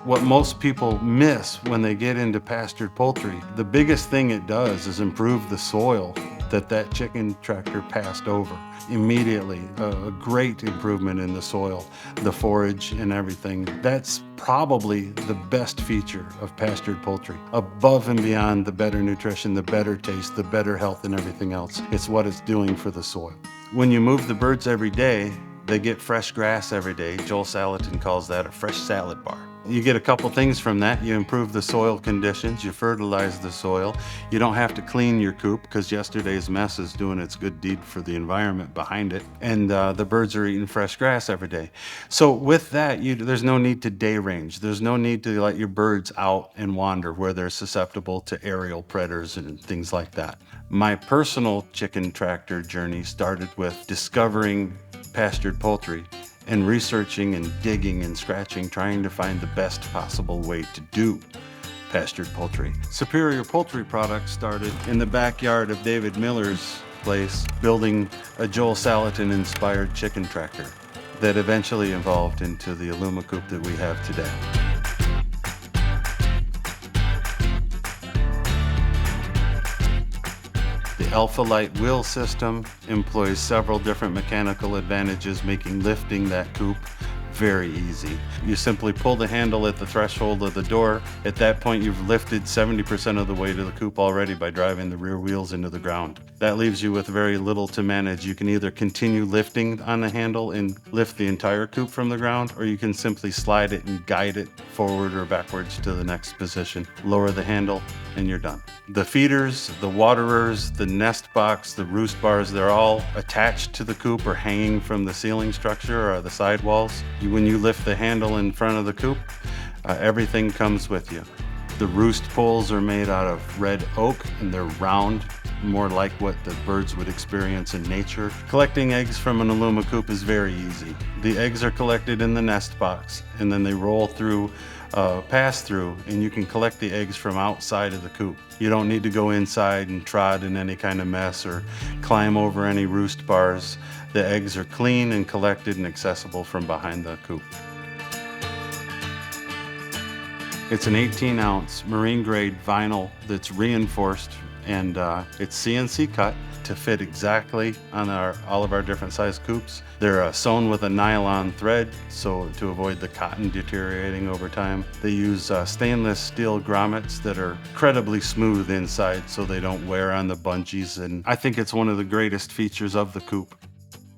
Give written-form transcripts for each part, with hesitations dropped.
what most people miss when they get into pastured poultry. The biggest thing it does is improve the soil that chicken tractor passed over immediately. A great improvement in the soil, the forage and everything. That's probably the best feature of pastured poultry, above and beyond the better nutrition, the better taste, the better health and everything else. It's what it's doing for the soil. When you move the birds every day, they get fresh grass every day. Joel Salatin calls that a fresh salad bar. You get a couple things from that. You improve the soil conditions, you fertilize the soil. You don't have to clean your coop because yesterday's mess is doing its good deed for the environment behind it. And the birds are eating fresh grass every day. So with that, there's no need to day range. There's no need to let your birds out and wander where they're susceptible to aerial predators and things like that. My personal chicken tractor journey started with discovering pastured poultry and researching and digging and scratching, trying to find the best possible way to do pastured poultry. Superior Poultry Products started in the backyard of David Miller's place, building a Joel Salatin inspired chicken tractor that eventually evolved into the Alumi Coop that we have today. The Alpha Light wheel system employs several different mechanical advantages, making lifting that coop very easy. You simply pull the handle at the threshold of the door. At that point, you've lifted 70% of the way to the coop already by driving the rear wheels into the ground. That leaves you with very little to manage. You can either continue lifting on the handle and lift the entire coop from the ground, or you can simply slide it and guide it forward or backwards to the next position. Lower the handle and you're done. The feeders, the waterers, the nest box, the roost bars, they're all attached to the coop or hanging from the ceiling structure or the side walls. When you lift the handle in front of the coop, everything comes with you. The roost poles are made out of red oak and they're round, more like what the birds would experience in nature. Collecting eggs from an Alumi coop is very easy. The eggs are collected in the nest box and then they roll through pass-through, and you can collect the eggs from outside of the coop. You don't need to go inside and trot in any kind of mess or climb over any roost bars. The eggs are clean and collected and accessible from behind the coop. It's an 18-ounce marine-grade vinyl that's reinforced, and it's CNC cut to fit exactly on all of our different size coops. They're sewn with a nylon thread, so to avoid the cotton deteriorating over time. They use stainless steel grommets that are incredibly smooth inside so they don't wear on the bungees, and I think it's one of the greatest features of the coop.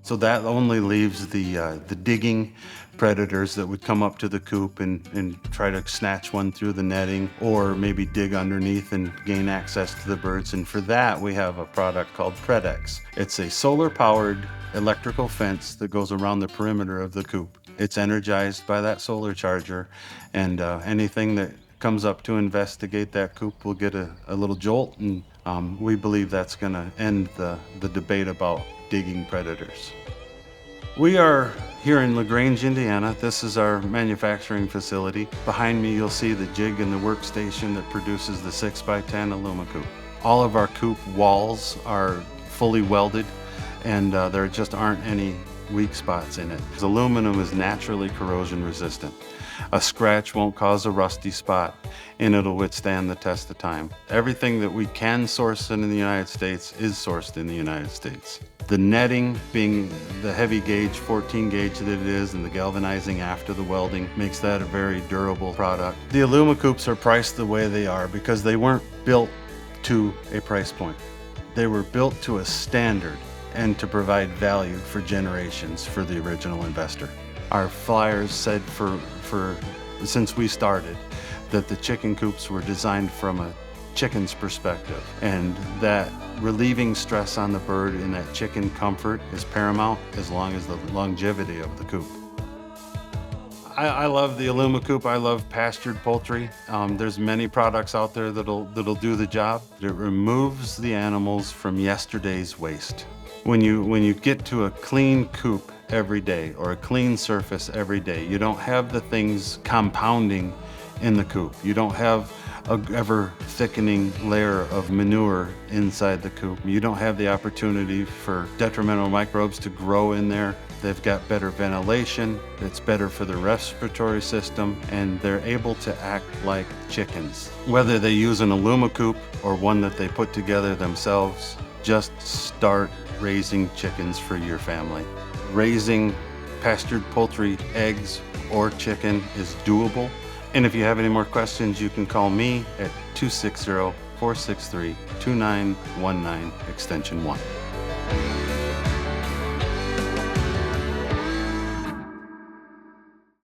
So that only leaves the digging predators that would come up to the coop and try to snatch one through the netting, or maybe dig underneath and gain access to the birds. And for that, we have a product called Predex. It's a solar-powered electrical fence that goes around the perimeter of the coop. It's energized by that solar charger, and anything that comes up to investigate that coop will get a little jolt, and we believe that's going to end the debate about digging predators. We are here in LaGrange, Indiana. This is our manufacturing facility. Behind me, you'll see the jig and the workstation that produces the 6x10 Alumi coop. All of our coop walls are fully welded, and there just aren't any weak spots in it. Aluminum is naturally corrosion resistant. A scratch won't cause a rusty spot, and it'll withstand the test of time. Everything that we can source in the United States is sourced in the United States. The netting, being the heavy gauge 14 gauge that it is, and the galvanizing after the welding, makes that a very durable product. The Alumi coops are priced the way they are because they weren't built to a price point. They were built to a standard and to provide value for generations for the original investor. Our flyers said since we started that the chicken coops were designed from a chicken's perspective, and that relieving stress on the bird and that chicken comfort is paramount as long as the longevity of the coop. I love the Alumi coop. I love pastured poultry. There's many products out there that'll do the job. It removes the animals from yesterday's waste. When you get to a clean coop every day or a clean surface every day, you don't have the things compounding in the coop. You don't have a ever thickening layer of manure inside the coop. You don't have the opportunity for detrimental microbes to grow in there. They've got better ventilation, it's better for the respiratory system, and they're able to act like chickens. Whether they use an Alumi coop or one that they put together themselves, just start raising chickens for your family. Raising pastured poultry, eggs, or chicken is doable. And if you have any more questions, you can call me at 260-463-2919, extension 1.